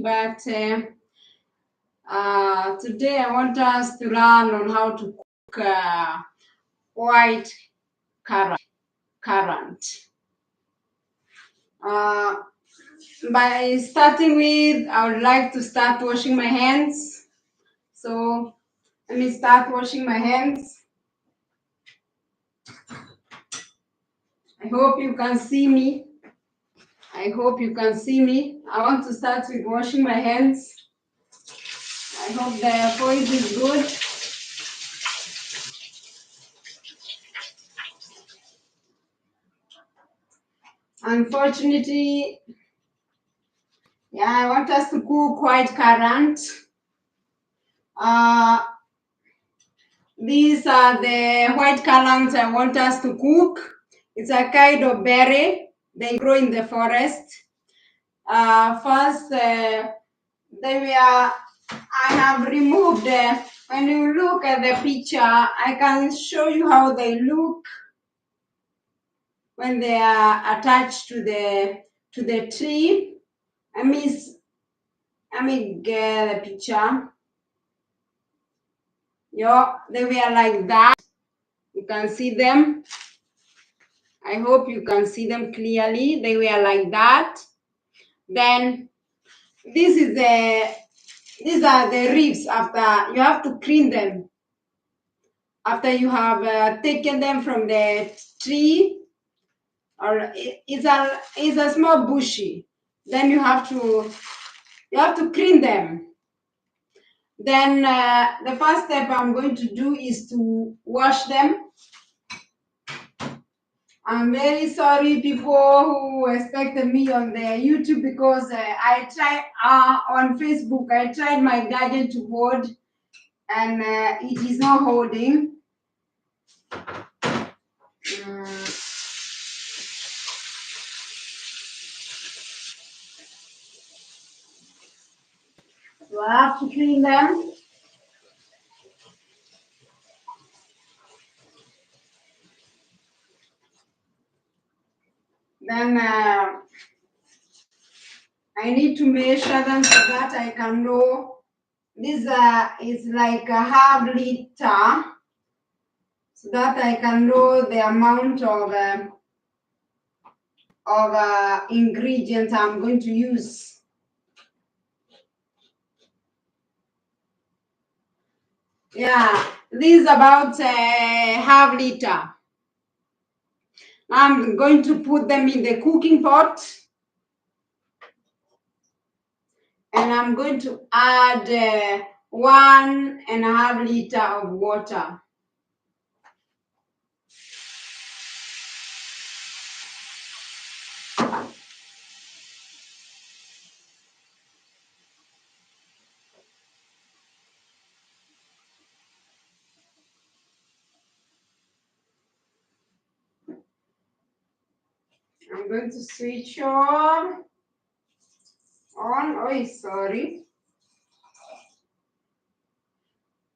but today I want us to learn on how to cook white currant. By starting with, I would like to start washing my hands. So let me start washing my hands. I hope you can see me. I want to start with washing my hands. I hope the voice is good. Unfortunately, I want us to cook white currant. These are the white currants I want us to cook. It's a kind of berry. They grow in the forest. First, I have removed. When you look at the picture, I can show you how they look when they are attached to the tree. Let me get the picture. Yeah, they were like that. You can see them. I hope you can see them clearly. They were like that. Then these are the ribs. After you have to clean them. After you have taken them from the tree, or it's a small bushy. Then you have to clean them. Then the first step I'm going to do is to wash them. I'm very sorry, people who expected me on the YouTube, because I tried on Facebook. I tried my gadget to hold, and it is not holding. So I have to clean them. Then I need to measure them so that I can know. This is like a half liter, so that I can know the amount of ingredients I'm going to use. Yeah, this is about half liter. I'm going to put them in the cooking pot, and I'm going to add 1.5 liter of water. I'm going to switch on. Oh, sorry.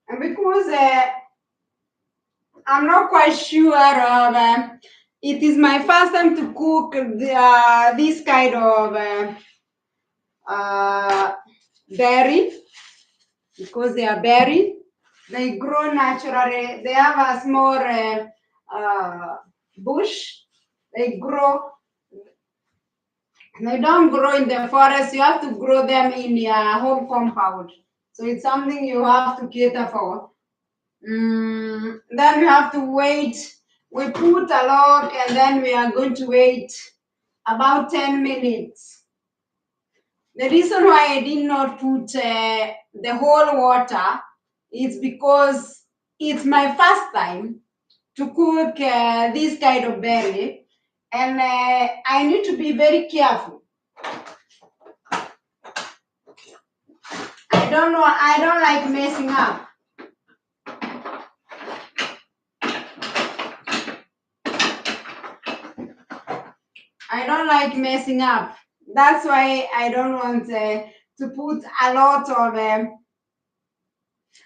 And because I'm not quite sure of, it is my first time to cook this kind of berry, because they are berry. They grow naturally. They have a small bush. They don't grow in the forest. You have to grow them in your home compound. So it's something you have to cater for. Then we have to wait. We put a log, and then we are going to wait about 10 minutes. The reason why I did not put the whole water is because it's my first time to cook this kind of berry, and I need to be very careful. I don't like messing up. I don't like messing up. That's why I don't want to put a lot of.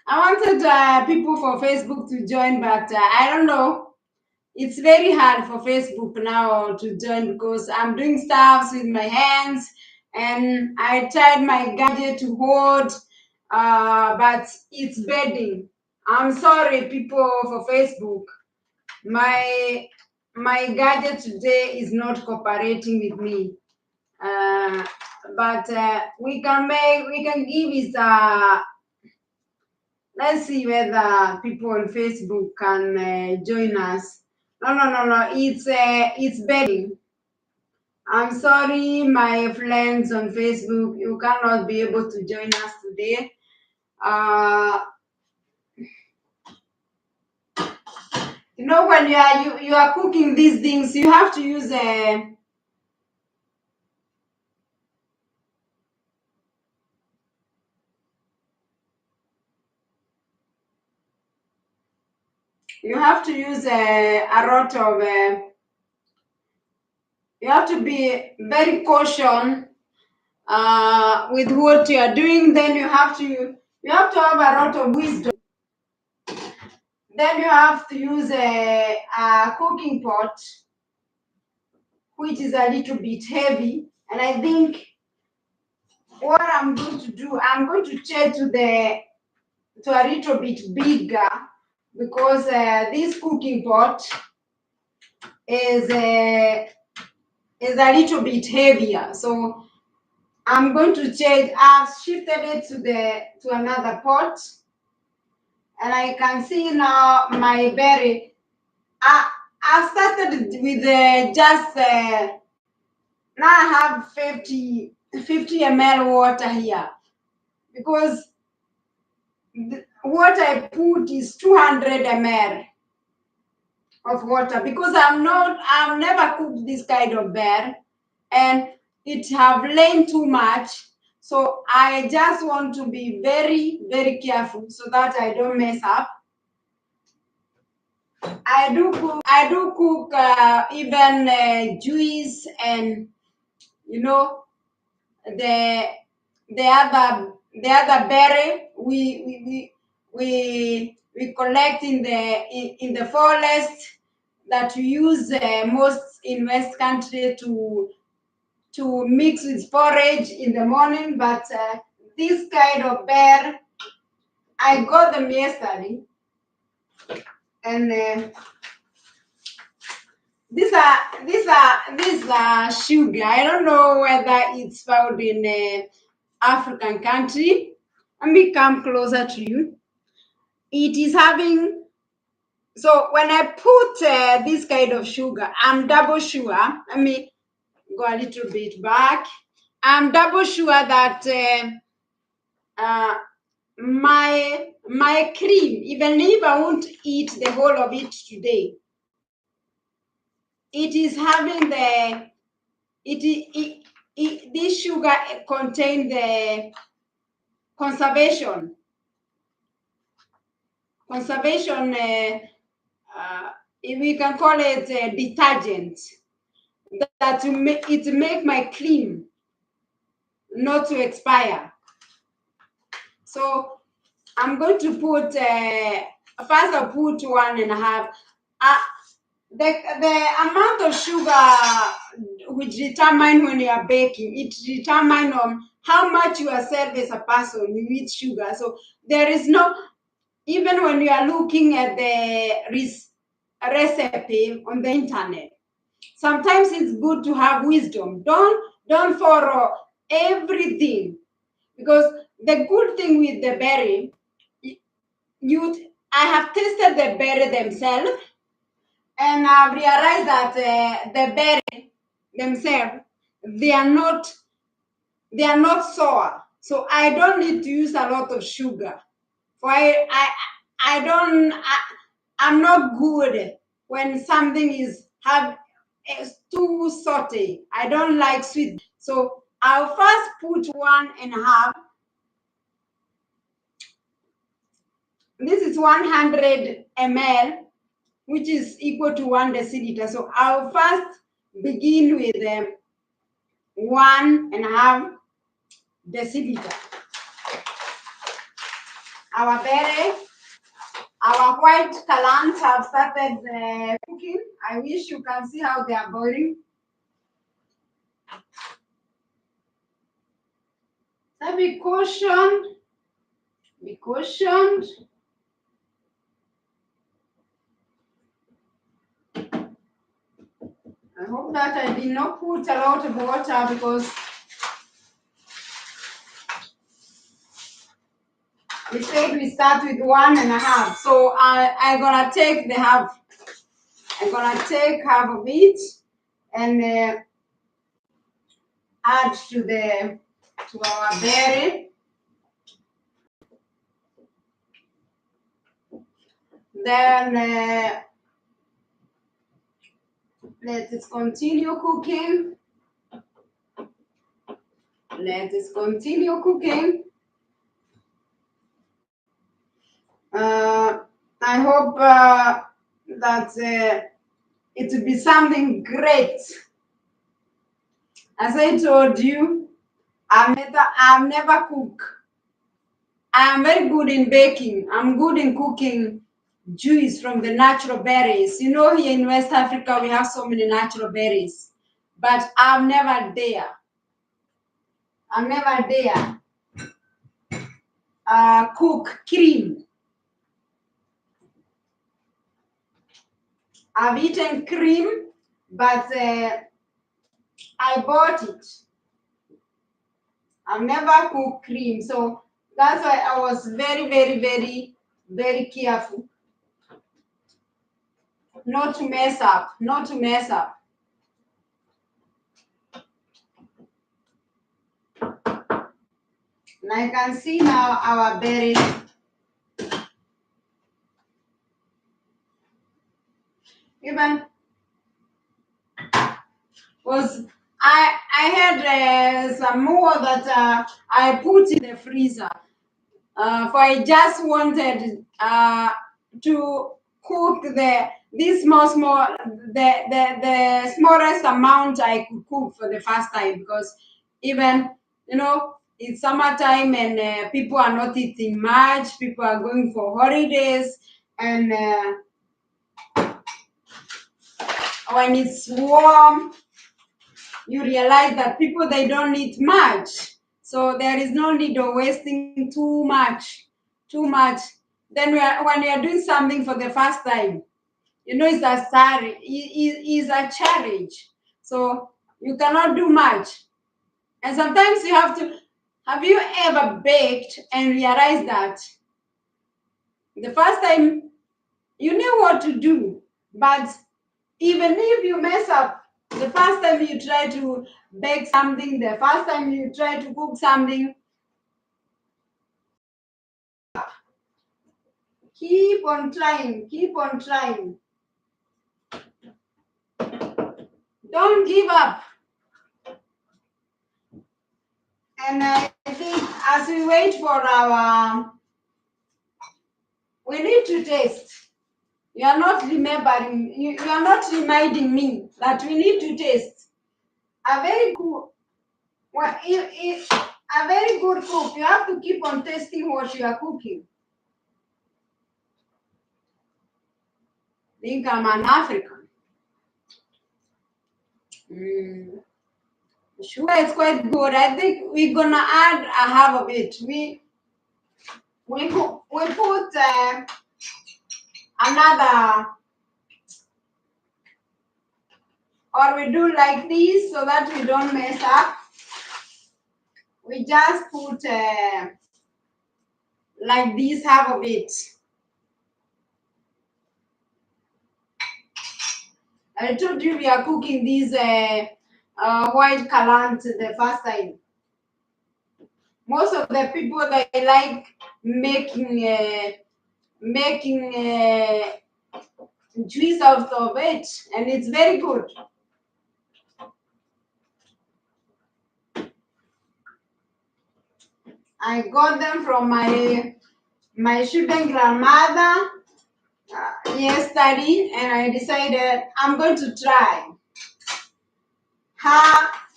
I wanted people for Facebook to join, but I don't know. It's very hard for Facebook now to join, because I'm doing stuff with my hands, and I tried my gadget to hold, but it's bedding. I'm sorry, people for Facebook. My gadget today is not cooperating with me. But we can give it let's see whether people on Facebook can join us. No. It's bedding. I'm sorry, my friends on Facebook, you cannot be able to join us today. You know, when you are cooking these things, you have to use a a lot of you have to be very cautious with what you are doing. Then you have to have a lot of wisdom. Then you have to use a cooking pot, which is a little bit heavy. And I think what I'm going to do, I'm going to change to a little bit bigger, because this cooking pot is a little bit heavier. So I'm going to change. I've shifted it to another pot, and I can see now my berry. I started with just now I have 50 ml water here, because what I put is 200 ml of water, because I've never cooked this kind of bear, and it have lain too much. So I just want to be very, very careful so that I don't mess up. I do cook even juice, and you know, the other berry we collect in the forest, that we use most in West Country to mix with porridge in the morning. But this kind of bear, I got them yesterday, and these are sugar. I don't know whether it's found in African country. Let me come closer to you. It is having, so when I put this kind of sugar, I'm double sure. Let me go a little bit back. I'm double sure that my cream, even if I won't eat the whole of it today, it is having this sugar contain the conservation we can call it detergent, that it make my cream not to expire. So I'm going to put first I'll put 1.5. The amount of sugar which determine when you are baking, it determine on how much yourself as a person you eat sugar. So there is no, even when you are looking at the recipe on the internet, sometimes it's good to have wisdom. Don't follow everything, because the good thing with the berry, I have tasted the berry themselves, and I've realized that the berry themselves, they are not sour. So I don't need to use a lot of sugar. For I don't I'm not good when something is too salty. I don't like sweet. So I'll first put 1.5. This is 100 ml, which is equal to 1 deciliter. So I'll first begin with 1.5 deciliter. Our white currants have started cooking. I wish you can see how they are boiling. Be cautioned. Be cautioned. I hope that I did not put a lot of water because we said we start with 1.5. So I'm gonna take the half. I'm gonna take half of it and add to our berry. Then let us continue cooking. Let us continue cooking. I hope that it will be something great. As I told you, I've never cooked. I'm very good in baking. I'm good in cooking juice from the natural berries. You know, here in West Africa, we have so many natural berries. But I'm never there. I'm never there. Cook cream. I've eaten cream, but I bought it. I've never cooked cream. So that's why I was very, very, very, very careful. Not to mess up. Not to mess up. And I can see now our berries. Even was I had some more that I put in the freezer. For I just wanted to cook the smallest amount I could cook for the first time, because even it's summertime and people are not eating much. People are going for holidays, and when it's warm, you realize that people, they don't eat much. So there is no need of wasting too much. Then when you are doing something for the first time, it's a challenge. So you cannot do much. And sometimes you have to. Have you ever baked and realized that the first time you knew what to do, but even if you mess up, the first time you try to bake something, the first time you try to cook something, keep on trying, keep on trying. Don't give up. And I think as we wait for we need to taste. You are not remembering, you are not reminding me that we need to taste. A very good, a very good cook, you have to keep on tasting what you are cooking. I think I'm an African. Sure, it's quite good. I think we're gonna add a half of it. We put another, or we do like this so that we don't mess up. We just put like this, half of it. I told you we are cooking these white currants the first time. Most of the people, they like making juice out of it, and it's very good. I got them from my Sudan grandmother yesterday, and I decided I'm going to try.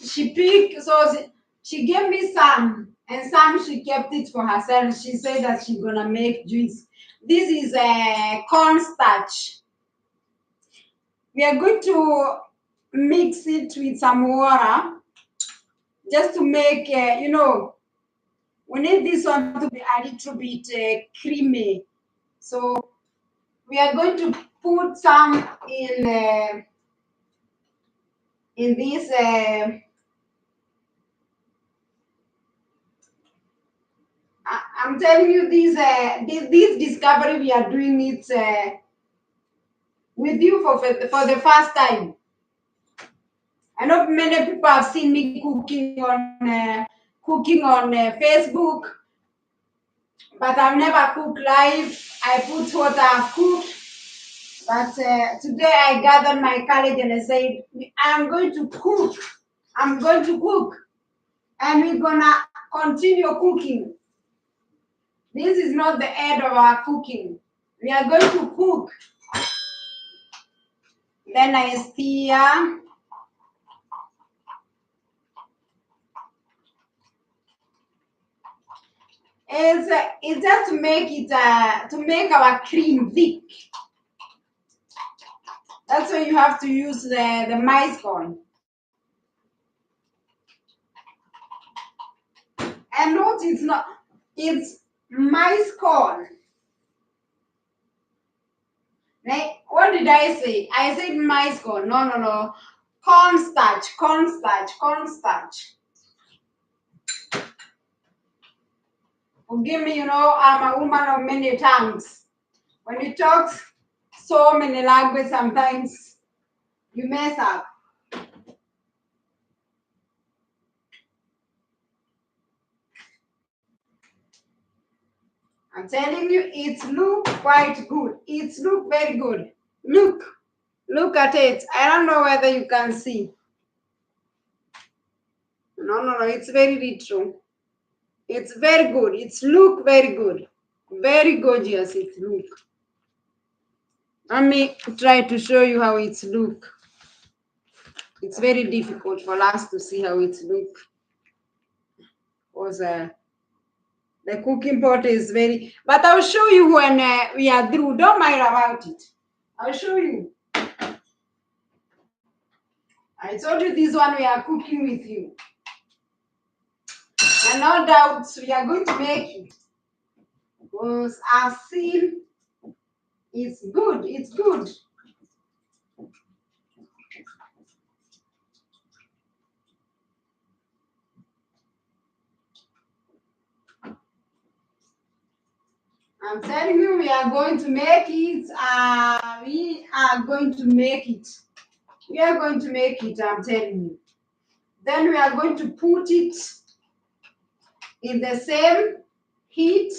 She picked, so she gave me some, and some she kept it for herself. She said that she's gonna make juice. This is a cornstarch. We are going to mix it with some water, just to make We need this one to be a little bit creamy. So we are going to put some in this. I'm telling you, this discovery we are doing it with you for the first time. I know many people have seen me cooking on Facebook, but I've never cooked live. I put what I've cooked. But today I gathered my courage and I said, I'm going to cook. I'm going to cook. And we're going to continue cooking. This is not the end of our cooking. We are going to cook. Then I stir. It's just to make it to make our cream thick. That's why you have to use the maize corn. And note it's not, it's maize corn. What did I say? I said maize corn. No. Cornstarch. Forgive me, I'm a woman of many tongues. When you talk so many languages, sometimes you mess up. I'm telling you, it look quite good. It look very good. Look at it. I don't know whether you can see. No, it's very little. It's very good. It's look very good. Very gorgeous it look. Let me try to show you how it's look. It's very difficult for us to see how it look. Because the cooking pot is very, but I'll show you when we are through. Don't mind about it. I'll show you. I told you this one we are cooking with you. And no doubt we are going to make it. Because our seal is good. It's good. I'm telling you, we are going to make it. We are going to make it. We are going to make it, I'm telling you. Then we are going to put it in the same heat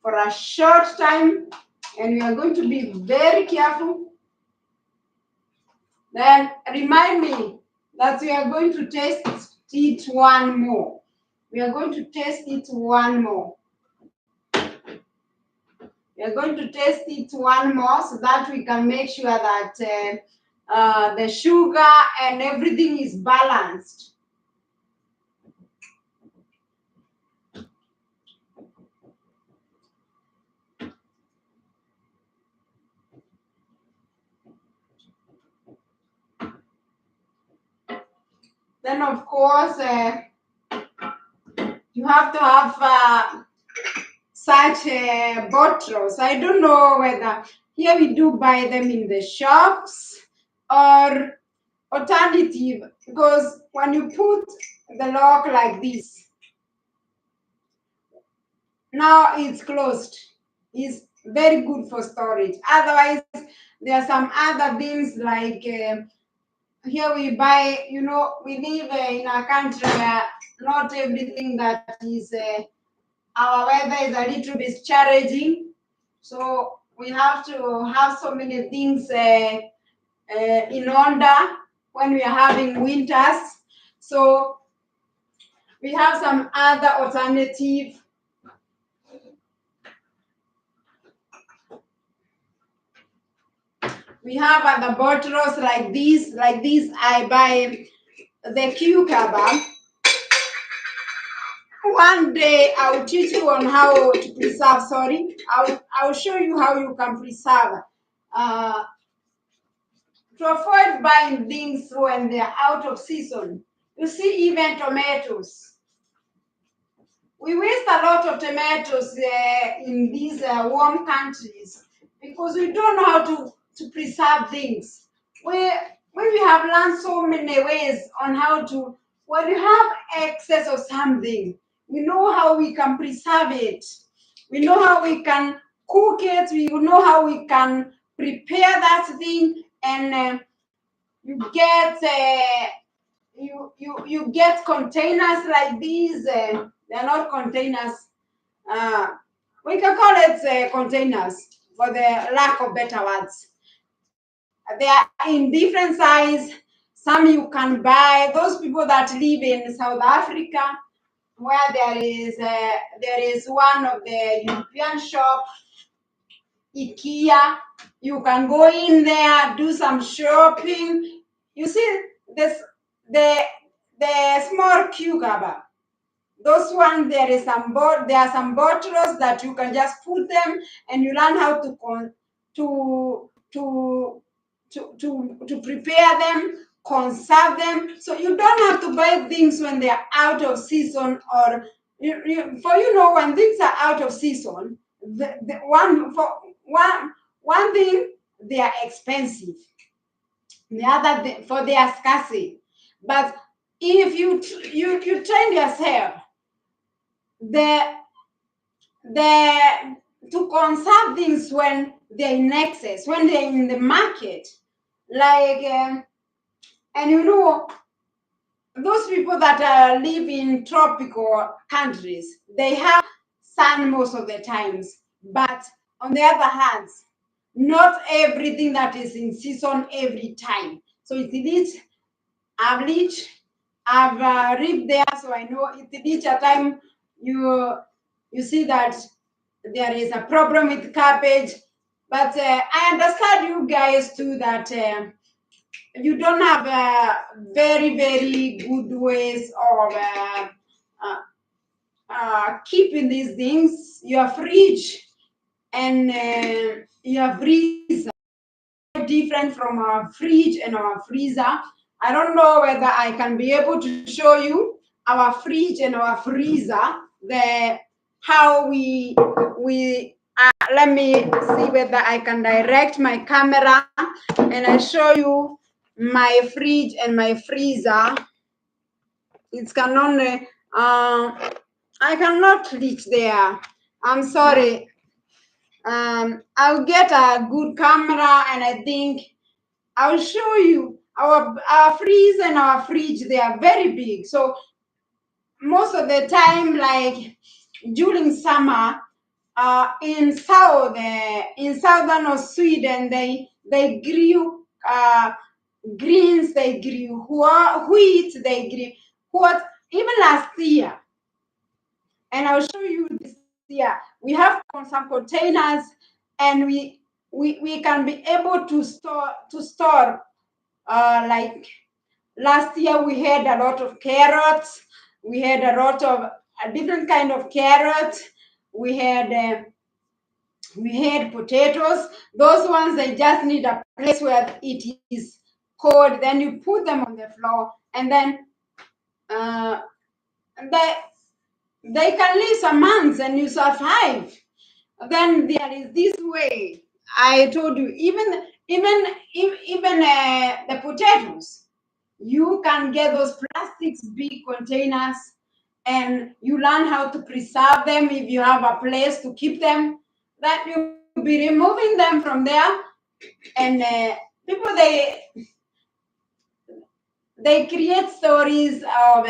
for a short time. And we are going to be very careful. Then remind me that we are going to taste it one more. We are going to taste it one more. We are going to taste it one more so that we can make sure that the sugar and everything is balanced. Then, of course, you have to have such bottles. I don't know whether here we do buy them in the shops or alternative, because when you put the lock like this, now it's closed. It's very good for storage. Otherwise, there are some other things like here we buy, we live in a country where not everything that is our weather is a little bit challenging. So we have to have so many things in order when we are having winters. So we have some other alternative. We have other bottles like this. Like this, I buy the cucumber. One day I'll teach you on how to preserve. Sorry, I'll show you how you can preserve. To avoid buying things when they are out of season. You see, even tomatoes. we waste a lot of tomatoes in these warm countries because we don't know how to preserve things. We have learned so many ways on how to, when you have excess of something, we know how we can preserve it. We know how we can cook it. We know how we can prepare that thing, and you get you get containers like these. They're not containers. Uh, we can call it containers for the lack of better words. They are in different size. Some you can buy. Those people that live in South Africa, where there is one of the European shop, IKEA. You can go in there, do some shopping. You see this the small cucumber. Those ones, there are some bottles that you can just put them, and you learn how to to to prepare them, conserve them. So you don't have to buy things when they are out of season, or when things are out of season, one thing, they are expensive. The other thing, for their scarcity. But if you train yourself, the the to conserve things when they're in excess, when they're in the market, like and those people that live in tropical countries, they have sun most of the times. But on the other hand, not everything that is in season every time. So it's each average. I've lived there, so I know it's each a time you see that there is a problem with cabbage. But I understand you guys too, that you don't have very, very good ways of keeping these things. Your fridge and your freezer are different from our fridge and our freezer. I don't know whether I can be able to show you our fridge and our freezer, the how we let me see whether I can direct my camera and I show you my fridge and my freezer. It can only I cannot reach there. I'm sorry. I'll get a good camera, and I think I'll show you our freezer and our fridge. They are very big. So most of the time, like during summer, in southern of Sweden, they grew greens, they grew wheat, they grew what, even last year. And I'll show you this year. We have some containers, and we can be able to store like last year we had a lot of carrots. We had a lot of a different kind of carrots. We had potatoes. Those ones, they just need a place where it is cold. Then you put them on the floor, and then uh, they can live some months and you survive. Then there is this way. I told you, even the potatoes, you can get those plastics big containers, and you learn how to preserve them. If you have a place to keep them, that you'll be removing them from there. And people, they create stories of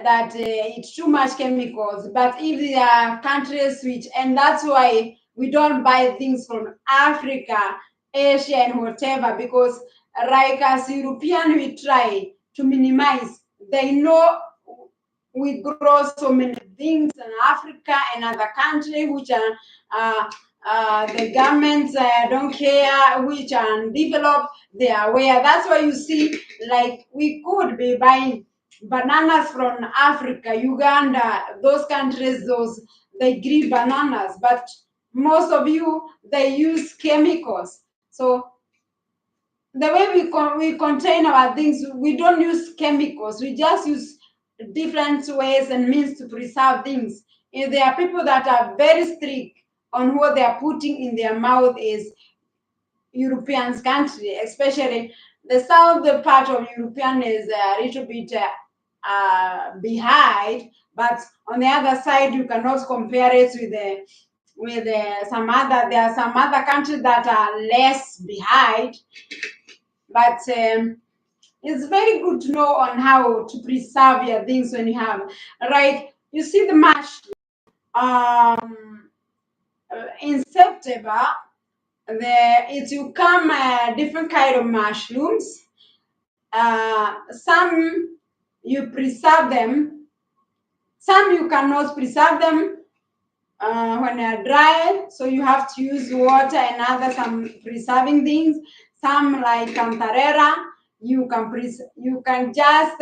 that it's too much chemicals. But if there are countries which, and that's why we don't buy things from Africa, Asia, and whatever, because like as European, we try to minimize. They know we grow so many things in Africa and other countries which are the governments don't care, which are undeveloped. They are aware. That's why you see, like, we could be buying bananas from Africa, Uganda, those countries, they grow bananas, but most of you, they use chemicals. So the way we contain our things, we don't use chemicals. We just use different ways and means to preserve things. If there are people that are very strict on what they are putting in their mouth is European country, especially the south part of European is a little bit behind, but on the other side you cannot compare it with some other. There are some other countries that are less behind, but it's very good to know on how to preserve your things when you have. Right, you see the mushroom. In September, it will come different kind of mushrooms. Some you preserve them, some you cannot preserve them when they are dry, so you have to use water and other some preserving things. Some like cantarera, you can just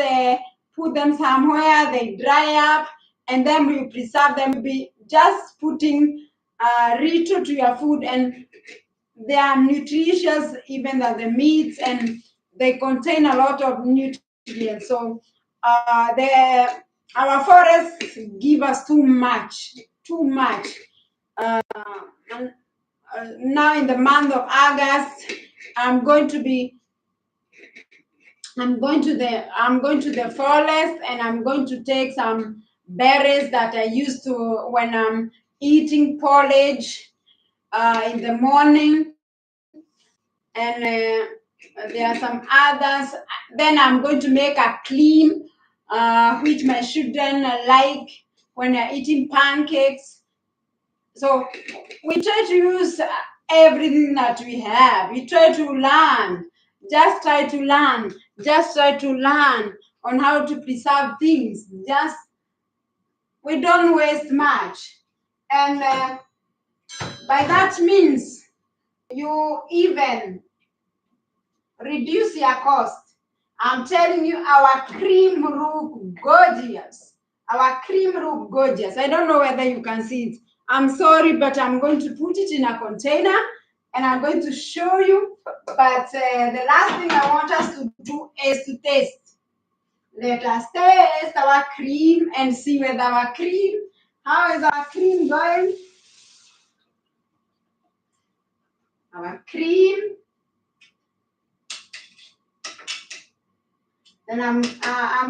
put them somewhere, they dry up, and then you preserve them. Be just putting little to your food, and they are nutritious even than the meats, and they contain a lot of nutrients. So our forests give us too much, too much. And, now in the month of August, I'm going to the forest, and I'm going to take some berries that I used to when I'm eating porridge in the morning, and there are some others. Then I'm going to make a cream, which my children like when they're eating pancakes. So we try to use everything that we have. We try to learn. Just try to learn. Just try to learn on how to preserve things. Just we don't waste much, and by that means you even reduce your cost. I'm telling you, our cream look gorgeous. Our cream look gorgeous. I don't know whether you can see it. I'm sorry, but I'm going to put it in a container and I'm going to show you. But the last thing I want us to do is to taste. Let us taste our cream and see whether our cream, how is our cream going? Our cream. Then I'm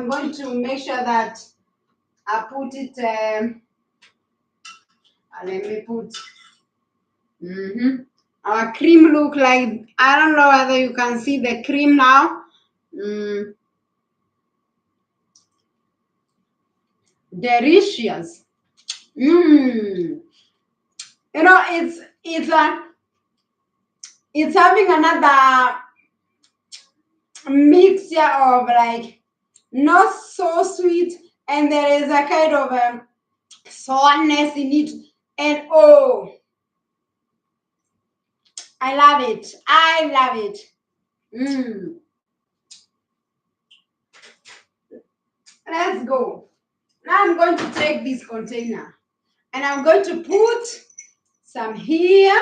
going to make sure that I put it. Let me put. Our cream look like, I don't know whether you can see the cream now. Delicious. You know, it's having another mixture of like not so sweet, and there is a kind of sourness in it, and oh, I love it. I love it. Let's go. Now I'm going to take this container and I'm going to put some here.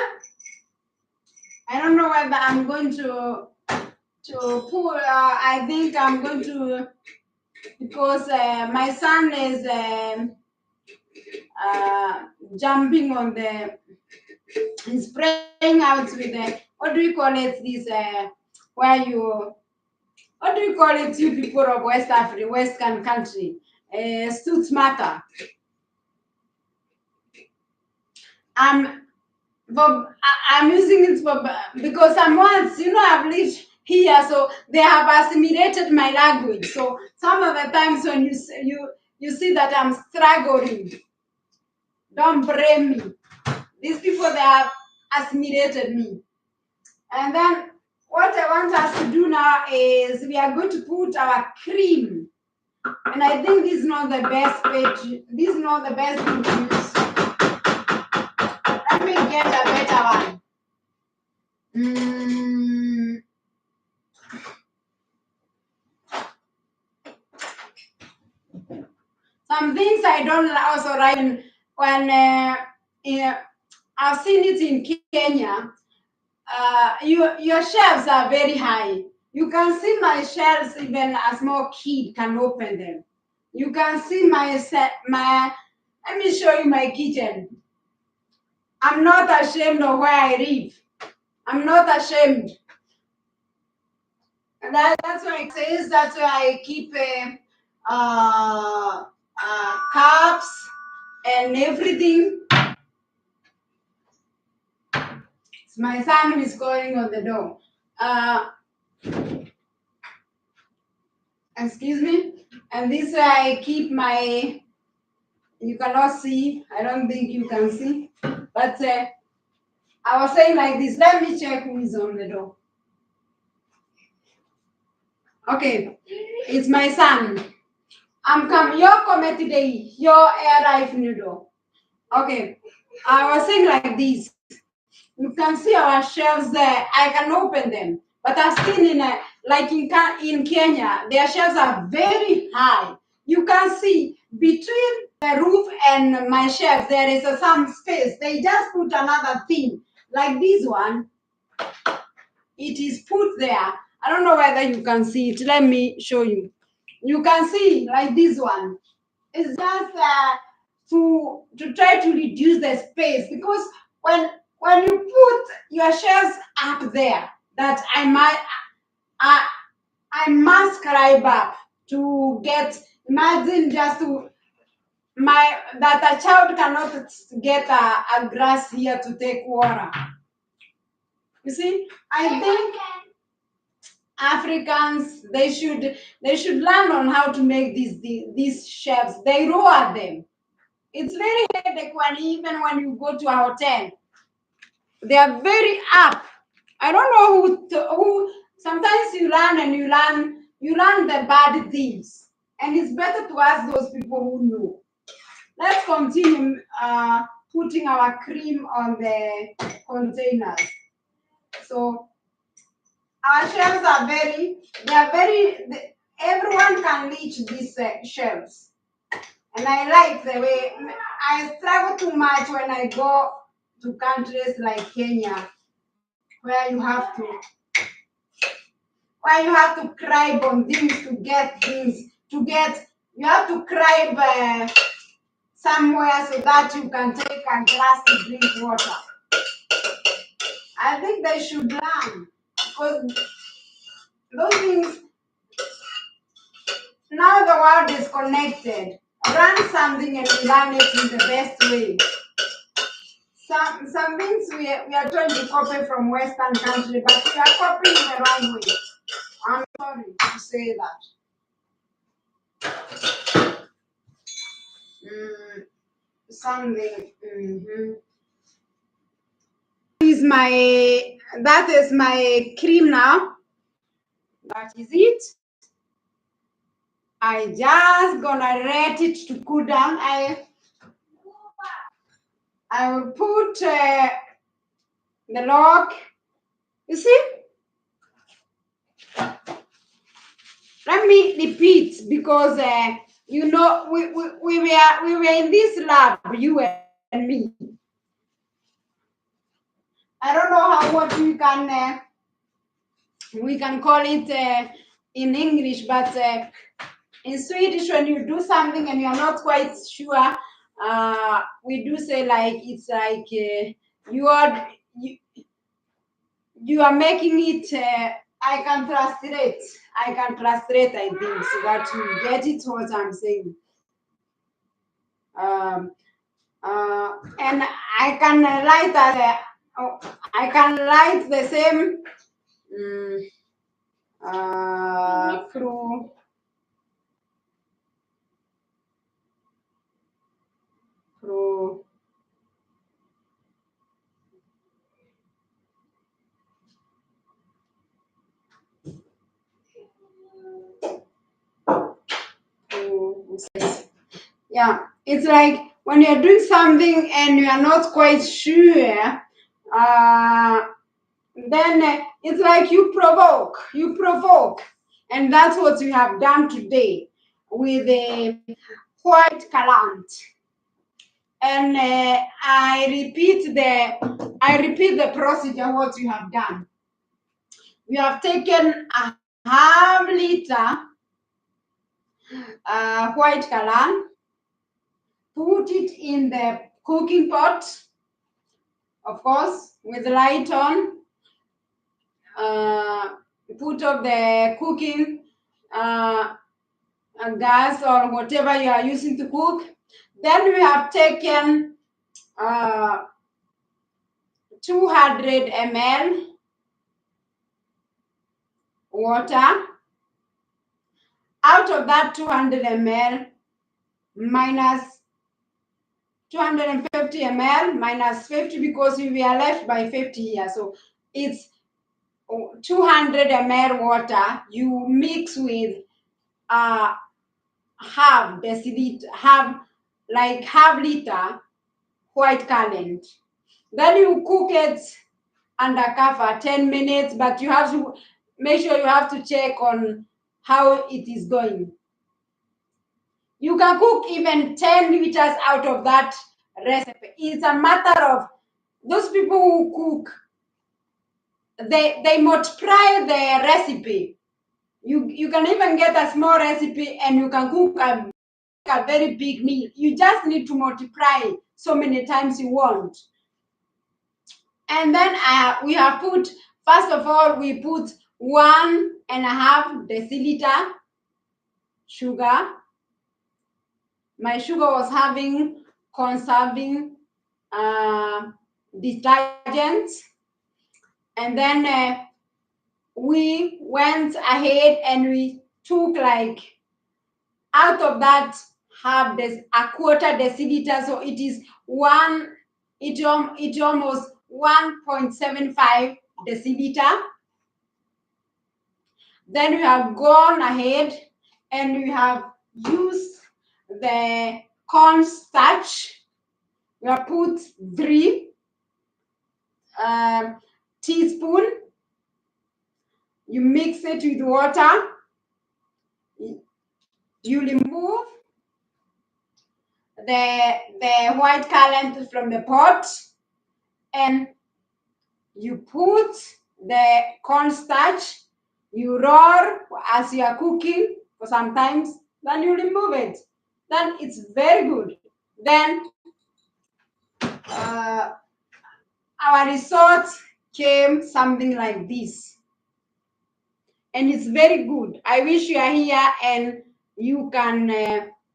I don't know whether I'm going to put, I think I'm going to, because my son is jumping on he's spraying out with what do you call it, this, where you, what do you call it, you people of West Africa, Western country, suits matter. I'm using it because I'm once, I've lived here, so they have assimilated my language. So some of the times when you see that I'm struggling, don't blame me. These people, they have assimilated me. And then what I want us to do now is we are going to put our cream. And I think this is not the best page. This is not the best thing to use. Let me get a better one. Some things I don't also write when I've seen it in Kenya. Your shelves are very high. You can see my shelves, even a small kid can open them. You can see my. Let me show you my kitchen. I'm not ashamed of where I live. I'm not ashamed. And that's why it says that's why I keep cups and everything. It's my son who is calling on the door. Excuse me. And this way I keep my. You cannot see. I don't think you can see. But I was saying like this. Let me check who is on the door. Okay, it's my son. I'm coming. Your comment today. Your arrive noodle. Okay, I was saying like this. You can see our shelves there. I can open them, but I've seen in Kenya, their shelves are very high. You can see between the roof and my shelves there is some space. They just put another thing like this one. It is put there. I don't know whether you can see it. Let me show you. You can see like this one. It's just to try to reduce the space because when you put your shelves up there, that I must climb up to get. Imagine just to my that a child cannot get a grass here to take water. You see, I think Africans they should learn on how to make these shelves. They lower them. It's very headache even when you go to a hotel. They are very up. I don't know who. Sometimes you learn the bad things, and it's better to ask those people who know. Let's continue putting our cream on the containers. So our shelves are everyone can reach these shelves. And I like the way I struggle too much when I go to countries like Kenya, where you have to climb on things to get things you have to climb somewhere so that you can take a glass to drink water. I think they should learn because those things now the world is connected. Run something and you learn it in the best way. Some things we are trying to copy from Western country, but we are copying the wrong way. I'm sorry to say that. Something. That is my cream now. That is it. I just gonna let it to cool down. I will put the log. You see? Let me repeat because we were in this lab, you and me. I don't know what we can call it in English, but in Swedish, when you do something and you're not quite sure, we do say like it's like you are making it. I can translate. I think so that you get it what I'm saying. And I can write that. I can write the same through. Yeah, it's like when you're doing something and you are not quite sure, then it's like you provoke, and that's what we have done today with the white currant. And I repeat the procedure what we have done. We have taken a half liter white color. Put it in the cooking pot, of course, with the light on. Put up the cooking gas or whatever you are using to cook. Then we have taken 200 ml water. Out of that 200 ml minus 250 ml minus 50 because we are left by 50 here. So it's 200 ml water you mix with half deciliter, half liter white currant. Then you cook it under cover 10 minutes, but you have to make sure you have to check on how it is going. You can cook even 10 liters out of that recipe. It's a matter of those people who cook, they multiply the recipe. You can even get a small recipe and you can cook a very big meal. You just need to multiply so many times you want. And then we have put, first of all, we put 1.5 deciliter sugar. My sugar was having conserving detergent. And then we went ahead and we took like out of that a quarter deciliter, so it is it almost 1.75 deciliter. Then we have gone ahead and we have used the cornstarch. We have put 3 teaspoon. You mix it with water. You remove the white currant from the pot and you put the cornstarch. You roll as you are cooking for some times. Then you remove it. Then it's very good. Then our result came something like this. And it's very good. I wish you are here and you can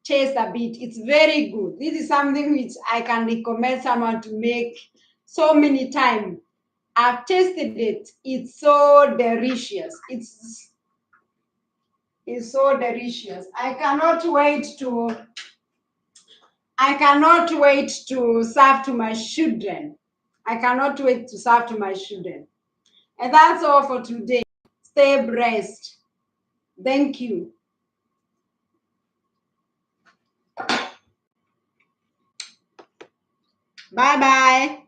taste a bit. It's very good. This is something which I can recommend someone to make so many times. I've tasted it. It's so delicious. It's so delicious. I cannot wait to serve to my children. I cannot wait to serve to my children. And that's all for today. Stay blessed. Thank you. Bye-bye.